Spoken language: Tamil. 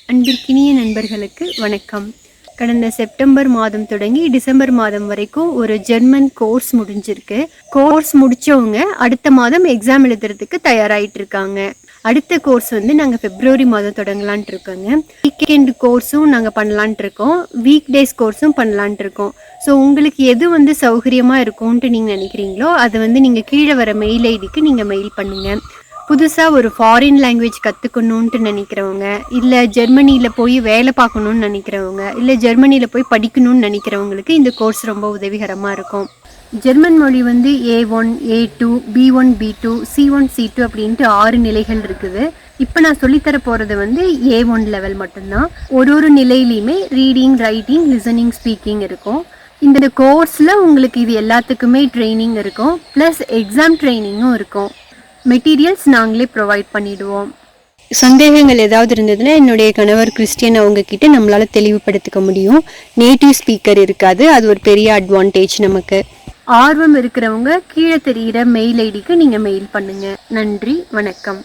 அன்பிற்கினிய நண்பர்களுக்கு வணக்கம். கடந்த செப்டம்பர் மாதம் தொடங்கி டிசம்பர் மாதம் வரைக்கும் ஒரு ஜெர்மன் கோர்ஸ் முடிஞ்சிருக்கு. கோர்ஸ் முடிச்சவங்க அடுத்த மாதம் எக்ஸாம் எழுதுறதுக்கு தயாராகிட்டு இருக்காங்க. அடுத்த கோர்ஸ் நாங்கள் பிப்ரவரி மாதம் தொடங்கலான்ட்டு இருக்கோங்க. வீக்கெண்ட் கோர்ஸும் நாங்கள் பண்ணலான்ட்டு இருக்கோம், வீக் டேஸ் கோர்ஸும் பண்ணலான்ட்டு இருக்கோம். ஸோ உங்களுக்கு எது சௌகரியமாக இருக்கும்ன்ட்டு நீங்கள் நினைக்கிறீங்களோ அதை நீங்கள் கீழே வர மெயில் ஐடிக்கு நீங்கள் மெயில் பண்ணுங்கள். புதுசாக ஒரு ஃபாரின் லாங்குவேஜ் கற்றுக்கணுன்ட்டு நினைக்கிறவங்க, இல்லை ஜெர்மனியில் போய் வேலை பார்க்கணுன்னு நினைக்கிறவங்க, இல்லை ஜெர்மனியில் போய் படிக்கணும்னு நினைக்கிறவங்களுக்கு இந்த கோர்ஸ் ரொம்ப உதவிகரமாக இருக்கும். ஜெர்மன் மொழி A1, A2, B1, B2, C1, C2 அப்படின்ட்டு 6 நிலைகள் இருக்குது. இப்போ நான் சொல்லித்தர போகிறது A1 லெவல் மட்டும்தான். ஒரு நிலையிலையுமே ரீடிங், ரைட்டிங், லிசனிங், ஸ்பீக்கிங் இருக்கும். இந்த கோர்ஸில் உங்களுக்கு இது எல்லாத்துக்குமே ட்ரைனிங் இருக்கும், ப்ளஸ் எக்ஸாம் ட்ரைனிங்கும் இருக்கும். மெட்டீரியல்ஸ் நாங்களே ப்ரொவைட் பண்ணிடுவோம். சந்தேகங்கள் ஏதாவது இருந்ததுன்னா என்னுடைய கணவர் கிறிஸ்டியன் அவங்க கிட்ட நம்மளால தெளிவுபடுத்திக்க முடியும். நேட்டிவ் ஸ்பீக்கர் இருக்காது, அது ஒரு பெரிய அட்வான்டேஜ் நமக்கு. ஆர்வம் இருக்கிறவங்க கீழே தெரிகிற மெயில் ஐடிக்கு நீங்கள் மெயில் பண்ணுங்க. நன்றி, வணக்கம்.